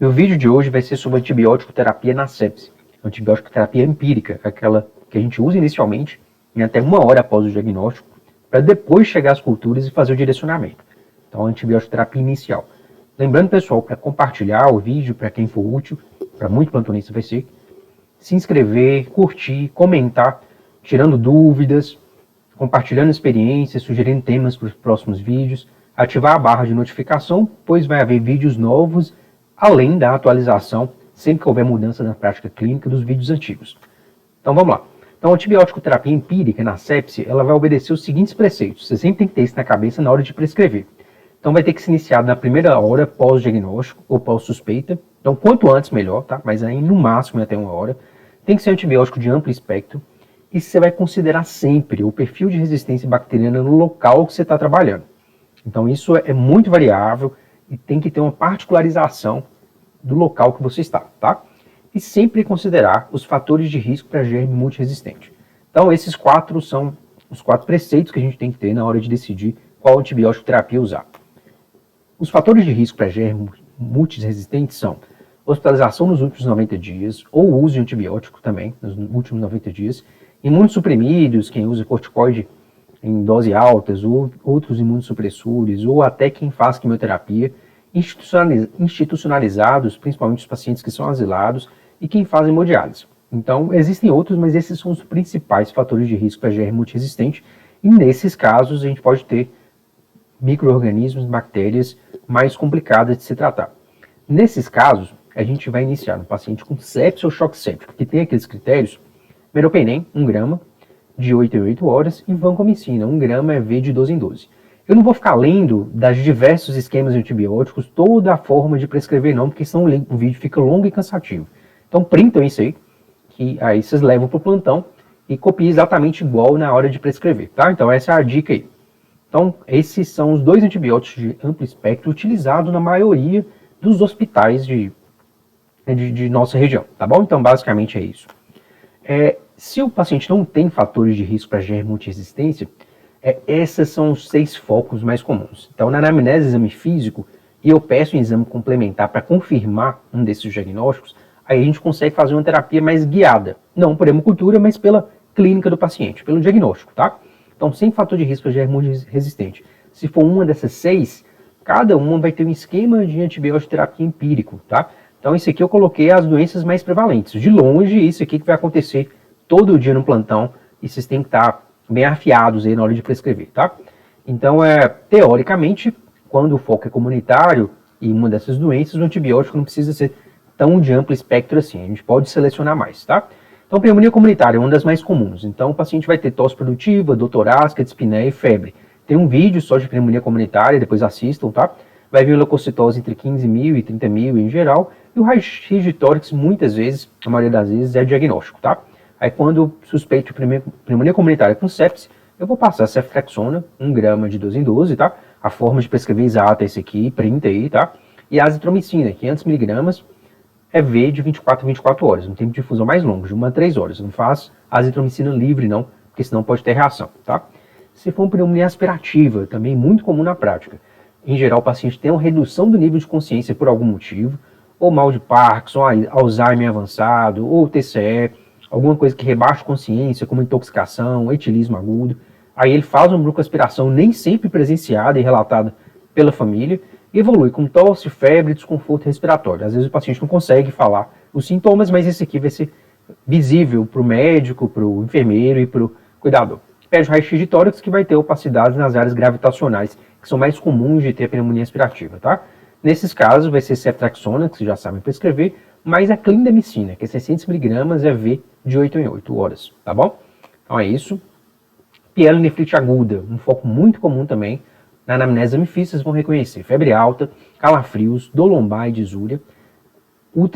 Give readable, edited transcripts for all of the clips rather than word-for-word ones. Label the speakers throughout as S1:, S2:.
S1: E o vídeo de hoje vai ser sobre antibiótico terapia na sepse. Antibiótico terapia empírica, aquela que a gente usa inicialmente em até 1 hora após o diagnóstico, para depois chegar às culturas e fazer o direcionamento. Então, antibiótico terapia inicial. Lembrando, pessoal, para compartilhar o vídeo, para quem for útil, para muito plantonista vai ser, se inscrever, curtir, comentar, tirando dúvidas, compartilhando experiências, sugerindo temas para os próximos vídeos, ativar a barra de notificação, pois vai haver vídeos novos, além da atualização, sempre que houver mudança na prática clínica dos vídeos antigos. Então vamos lá. Então, a antibiótico terapia empírica na sepse, ela vai obedecer os seguintes preceitos. Você sempre tem que ter isso na cabeça na hora de prescrever. Então, vai ter que ser iniciado na primeira hora pós-diagnóstico ou pós-suspeita. Então, quanto antes, melhor, tá? Mas aí, no máximo, até 1 hora. Tem que ser antibiótico de amplo espectro. E você vai considerar sempre o perfil de resistência bacteriana no local que você está trabalhando. Então, isso é muito variável e tem que ter uma particularização do local que você está, tá? E sempre considerar os fatores de risco para germe multiresistente. Então, esses 4 são os 4 preceitos que a gente tem que ter na hora de decidir qual antibiótico terapia usar. Os fatores de risco para germe multiresistentes são hospitalização nos últimos 90 dias, ou uso de antibiótico também, nos últimos 90 dias, imunossuprimidos, quem usa corticoide em dose altas, ou outros imunossupressores, ou até quem faz quimioterapia, institucionalizados, principalmente os pacientes que são asilados, e quem faz hemodiálise. Então, existem outros, mas esses são os principais fatores de risco para germe multiresistente, e nesses casos a gente pode ter micro-organismos, bactérias mais complicadas de se tratar. Nesses casos, a gente vai iniciar no paciente com sepse ou choque séptico, que tem aqueles critérios: meropenem, 1 grama, de 8 em 8 horas, e vancomicina, 1 grama EV de 12 em 12. Eu não vou ficar lendo das diversos esquemas de antibióticos toda a forma de prescrever não, porque senão o vídeo fica longo e cansativo. Então printam isso aí, que aí vocês levam para o plantão e copiem exatamente igual na hora de prescrever, tá? Então essa é a dica aí. Então esses são os 2 antibióticos de amplo espectro utilizados na maioria dos hospitais de nossa região, tá bom? Então basicamente é isso. Se o paciente não tem fatores de risco para germe multiresistência, esses são os 6 focos mais comuns. Então, na anamnese, exame físico, e eu peço um exame complementar para confirmar um desses diagnósticos, aí a gente consegue fazer uma terapia mais guiada. Não por hemocultura, mas pela clínica do paciente, pelo diagnóstico, tá? Então, sem fator de risco para germe multiresistente. Se for uma dessas 6, cada uma vai ter um esquema de antibiótico terapia empírico, tá? Então, esse aqui eu coloquei as doenças mais prevalentes. De longe, isso aqui que vai acontecer todo dia no plantão, e vocês têm que estar bem afiados aí na hora de prescrever, tá? Então, teoricamente, quando o foco é comunitário e uma dessas doenças, o antibiótico não precisa ser tão de amplo espectro assim, a gente pode selecionar mais, tá? Então, pneumonia comunitária é uma das mais comuns. Então, o paciente vai ter tosse produtiva, dor torácica, dispneia e febre. Tem um vídeo só de pneumonia comunitária, depois assistam, tá? Vai vir leucocitose entre 15 mil e 30 mil em geral, e o raio-x de tórax, muitas vezes, a maioria das vezes, é diagnóstico, tá? Aí quando suspeito pneumonia comunitária com sepse, eu vou passar ceftriaxona, 1 grama de 12 em 12, tá? A forma de prescrever exata é esse aqui, printa aí, tá? E a azitromicina, 500 mg, EV de 24 a 24 horas, um tempo de difusão mais longo, de 1 a 3 horas. Não faz azitromicina livre não, porque senão pode ter reação, tá? Se for uma pneumonia aspirativa, também muito comum na prática. Em geral, o paciente tem uma redução do nível de consciência por algum motivo, ou mal de Parkinson, Alzheimer avançado, ou TCE, alguma coisa que rebaixa a consciência, como intoxicação, etilismo agudo. Aí ele faz uma broncoaspiração nem sempre presenciada e relatada pela família, e evolui com tosse, febre e desconforto respiratório. Às vezes o paciente não consegue falar os sintomas, mas esse aqui vai ser visível para o médico, para o enfermeiro e para o cuidador. Pede raio-x de tórax, que vai ter opacidades nas áreas gravitacionais, que são mais comuns de ter pneumonia aspirativa, tá? Nesses casos vai ser ceftriaxona, que vocês já sabem prescrever, mais a clindamicina, que é 600 mg EV de 8 em 8 horas, tá bom? Então é isso. Pielonefrite aguda, um foco muito comum também. Na anamnese exame vocês vão reconhecer febre alta, calafrios, dor lombar e disúria. O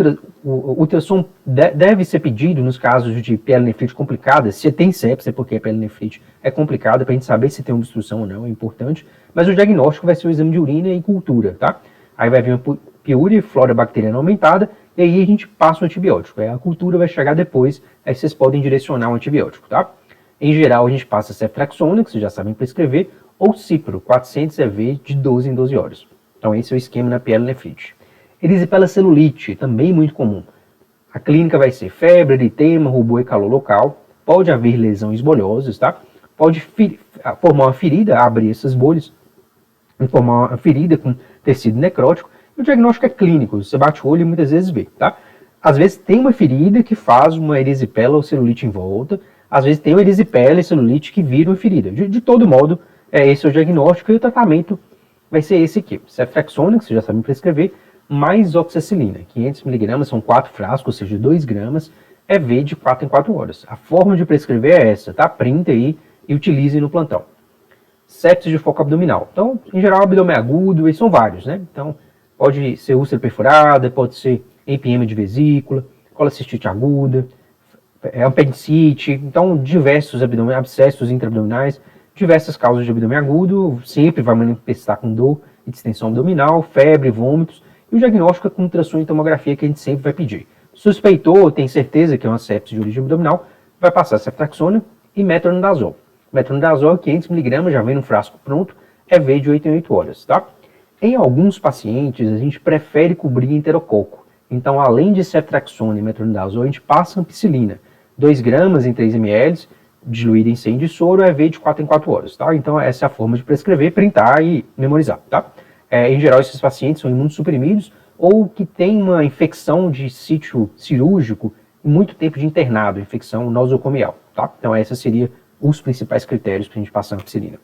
S1: ultrassom deve ser pedido nos casos de pielonefrite complicada. Se tem sepse, é porque a pielonefrite é complicada, para a gente saber se tem obstrução ou não, é importante. Mas o diagnóstico vai ser o exame de urina e cultura, tá? Aí vai vir uma piúria e flora bacteriana aumentada, e aí a gente passa o antibiótico. Aí a cultura vai chegar depois, aí vocês podem direcionar o antibiótico, tá? Em geral, a gente passa ceftriaxona, que vocês já sabem prescrever, ou cipro, 400 EV de 12 em 12 horas. Então esse é o esquema na pielonefrite. Erisipela celulite, também muito comum. A clínica vai ser febre, eritema, rubor e calor local. Pode haver lesões bolhosas, tá? Pode formar uma ferida, abrir essas bolhas, e formar uma ferida com tecido necrótico. E o diagnóstico é clínico, você bate o olho e muitas vezes vê, tá? Às vezes tem uma ferida que faz uma erisipela ou celulite em volta, às vezes tem uma erisipela e celulite que viram uma ferida. De todo modo, esse é o diagnóstico e o tratamento vai ser esse aqui. Ceftriaxona, que você já sabe prescrever, mais oxacilina. 500 mg são 4 frascos, ou seja, 2 gramas, EV de 4 em 4 horas. A forma de prescrever é essa, tá? Printa aí e utilize no plantão. Sepsis de foco abdominal. Então, em geral, abdômen agudo, e são vários, né? Então, pode ser úlcera perfurada, pode ser empiema de vesícula, colecistite aguda, apendicite, então diversos abscessos intraabdominais, diversas causas de abdômen agudo, sempre vai manifestar com dor e distensão abdominal, febre, vômitos, e o diagnóstico é com ultrassom e tomografia que a gente sempre vai pedir. Suspeitou, tem certeza que é uma sepsis de origem abdominal, vai passar ceftriaxona e metronidazol. Metronidazol, 500 mg, já vem no frasco pronto, EV de 8 em 8 horas, tá? Em alguns pacientes, a gente prefere cobrir enterococo. Então, além de ceftriaxona e metronidazol, a gente passa ampicilina. 2 gramas em 3 ml, diluída em 100 de soro, EV de 4 em 4 horas, tá? Então, essa é a forma de prescrever, printar e memorizar, tá? Em geral, esses pacientes são imunossuprimidos ou que têm uma infecção de sítio cirúrgico e muito tempo de internado, infecção nosocomial, tá? Então, esses seriam os principais critérios para a gente passar ampicilina.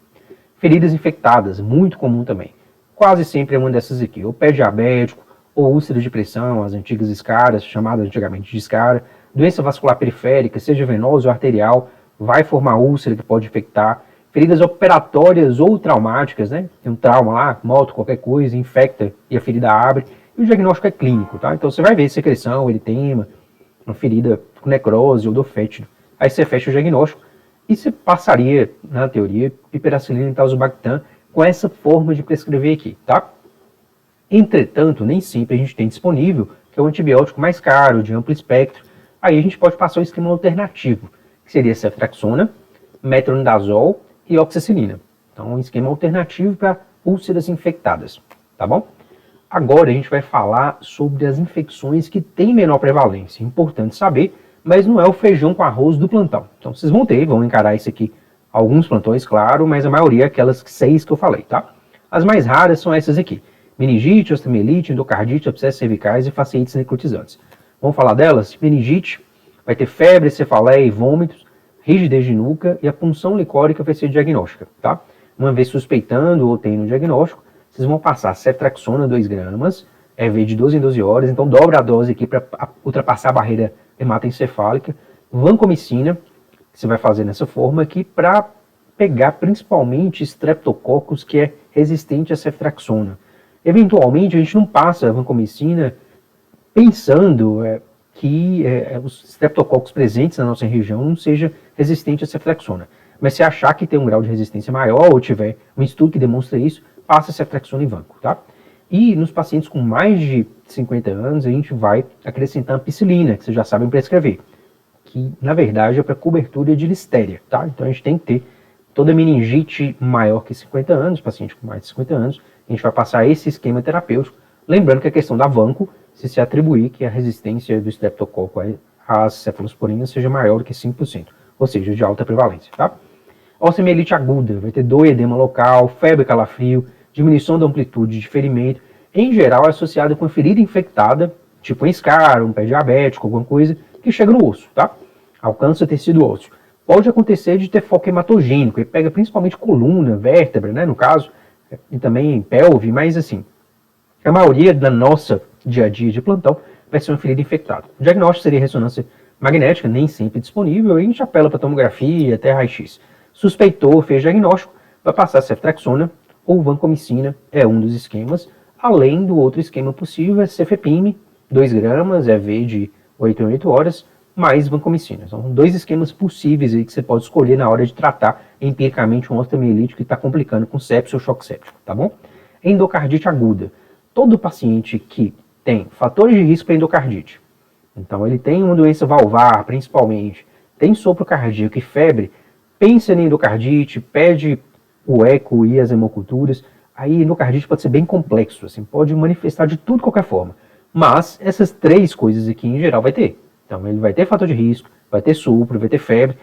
S1: Feridas infectadas, muito comum também. Quase sempre é uma dessas aqui, ou pé diabético, ou úlcera de pressão, as antigas escaras, chamadas antigamente de escara, doença vascular periférica, seja venosa ou arterial, vai formar úlcera que pode infectar, feridas operatórias ou traumáticas, né? Tem um trauma lá, moto, qualquer coisa, infecta e a ferida abre, e o diagnóstico é clínico, tá? Então você vai ver secreção, eritema, uma ferida com necrose ou dor fétida. Aí você fecha o diagnóstico e você passaria, na teoria, piperacilina e tazobactam com essa forma de prescrever aqui, tá? Entretanto, nem sempre a gente tem disponível, que é um antibiótico mais caro, de amplo espectro. Aí a gente pode passar o esquema alternativo, que seria ceftriaxona, metronidazol e oxacilina. Então, um esquema alternativo para úlceras infectadas, tá bom? Agora a gente vai falar sobre as infecções que têm menor prevalência. Importante saber, mas não é o feijão com arroz do plantão. Então, vocês vão encarar isso aqui alguns plantões, claro, mas a maioria é aquelas 6 que eu falei, tá? As mais raras são essas aqui. Meningite, osteomielite, endocardite, abscessos cervicais e fasciites necrotizantes. Vamos falar delas? Meningite, vai ter febre, cefaleia e vômitos, rigidez de nuca e a punção licórica vai ser diagnóstica, tá? Uma vez suspeitando ou tendo diagnóstico, vocês vão passar ceftriaxona 2 gramas, EV de 12 em 12 horas, então dobra a dose aqui para ultrapassar a barreira hematoencefálica, vancomicina, que você vai fazer nessa forma aqui para pegar principalmente streptococcus que é resistente a ceftriaxona. Eventualmente, a gente não passa a vancomicina pensando que os streptococcus presentes na nossa região não seja resistente a ceftriaxona. Mas se achar que tem um grau de resistência maior ou tiver um estudo que demonstra isso, passa a ceftriaxona em vanco, tá? E nos pacientes com mais de 50 anos, a gente vai acrescentar ampicilina, que vocês já sabem prescrever, que na verdade é para cobertura de listéria, tá? Então a gente tem que ter toda meningite maior que 50 anos, paciente com mais de 50 anos, a gente vai passar esse esquema terapêutico, lembrando que a questão da vanco, se atribuir que a resistência do streptococo às cefalosporinas seja maior do que 5%, ou seja, de alta prevalência, tá? Osteomielite aguda, vai ter dor e edema local, febre, calafrio, diminuição da amplitude de ferimento, em geral é associada com uma ferida infectada, tipo um escar, um pé diabético, alguma coisa, que chega no osso, tá? Alcança o tecido ósseo. Pode acontecer de ter foco hematogênico, e pega principalmente coluna, vértebra, né, no caso, e também pelve, mas assim, a maioria da nossa dia a dia de plantão vai ser uma ferida infectada. O diagnóstico seria ressonância magnética, nem sempre disponível, e a gente apela para tomografia, até raio-x. Suspeitou, fez diagnóstico, vai passar ceftriaxona ou vancomicina, é um dos esquemas, além do outro esquema possível, é cefepime, 2 gramas, EV de 8 em 8 horas, mais vancomicina. São 2 esquemas possíveis aí que você pode escolher na hora de tratar empiricamente um osteomielite que está complicando com sepsis ou choque séptico, tá bom? Endocardite aguda. Todo paciente que tem fatores de risco para endocardite, então ele tem uma doença valvar, principalmente, tem sopro cardíaco e febre, pensa em endocardite, pede o eco e as hemoculturas, aí endocardite pode ser bem complexo, assim, pode manifestar de tudo de qualquer forma. Mas essas 3 coisas aqui em geral vai ter. Então ele vai ter fator de risco, vai ter sopro, vai ter febre.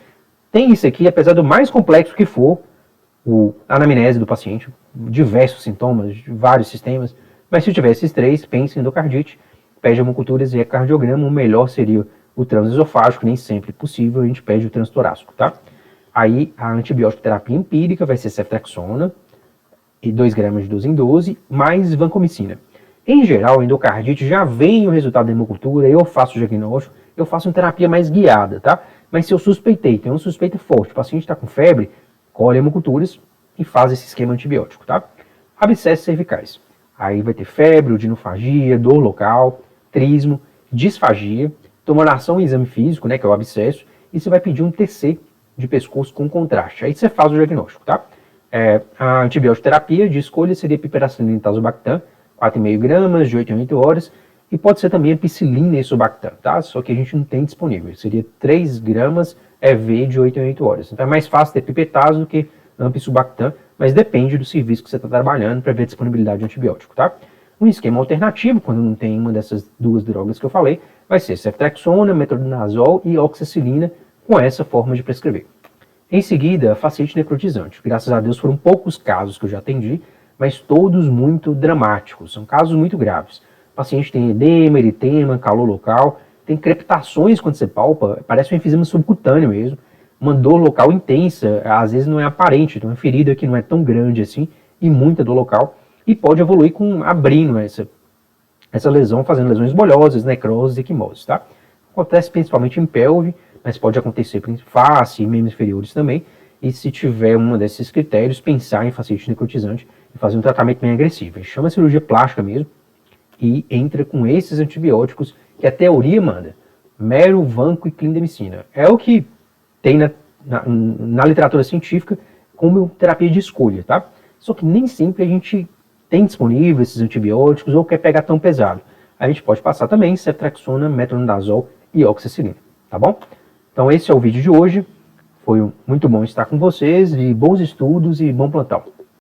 S1: Tem isso aqui, apesar do mais complexo que for, a anamnese do paciente, diversos sintomas, vários sistemas, mas se tiver esses 3, pense em endocardite, pede hemoculturas e ecocardiograma. O melhor seria o transesofágico, nem sempre possível, a gente pede o transtorácico, tá? Aí a antibiótico terapia empírica vai ser ceftriaxona, e 2 gramas de 12 em 12, mais vancomicina. Em geral, a endocardite já vem o resultado da hemocultura, eu faço o diagnóstico, eu faço uma terapia mais guiada, tá? Mas se eu suspeitei, tem uma suspeita forte, o paciente está com febre, colhe hemoculturas e faz esse esquema antibiótico, tá? Abscessos cervicais. Aí vai ter febre, odinofagia, dor local, trismo, disfagia, tumoração em exame físico, né, que é o abscesso, e você vai pedir um TC de pescoço com contraste. Aí você faz o diagnóstico, tá? A antibiótico terapia de escolha seria piperacilina e tazobactam, 4,5 gramas, de 8 em 8 horas, e pode ser também ampicilina e sulbactam, tá? Só que a gente não tem disponível. Seria 3 gramas EV de 8 em 8 horas. Então é mais fácil ter pipetase do que amp e sulbactam, mas depende do serviço que você está trabalhando para ver a disponibilidade de antibiótico, tá? Um esquema alternativo, quando não tem uma dessas 2 drogas que eu falei, vai ser ceftriaxona, metronidazol e oxacilina, com essa forma de prescrever. Em seguida, fascite necrotizante. Graças a Deus foram poucos casos que eu já atendi, mas todos muito dramáticos, são casos muito graves. O paciente tem edema, eritema, calor local, tem crepitações quando você palpa, parece um enfisema subcutâneo mesmo, uma dor local intensa, às vezes não é aparente, então uma ferida que não é tão grande assim, e muita dor local, e pode evoluir com abrindo essa lesão, fazendo lesões bolhosas, necroses e equimoses, tá? Acontece principalmente em pelve, mas pode acontecer em face e membros inferiores também, e se tiver um desses critérios, pensar em fascite necrotizante e fazer um tratamento bem agressivo. Chama a cirurgia plástica mesmo, e entra com esses antibióticos que a teoria manda, mero, vanco e clindamicina. É o que tem na literatura científica como terapia de escolha, tá? Só que nem sempre a gente tem disponível esses antibióticos ou quer pegar tão pesado. A gente pode passar também ceftriaxona, metronidazol e oxacilina, tá bom? Então esse é o vídeo de hoje. Foi muito bom estar com vocês, e bons estudos e bom plantão.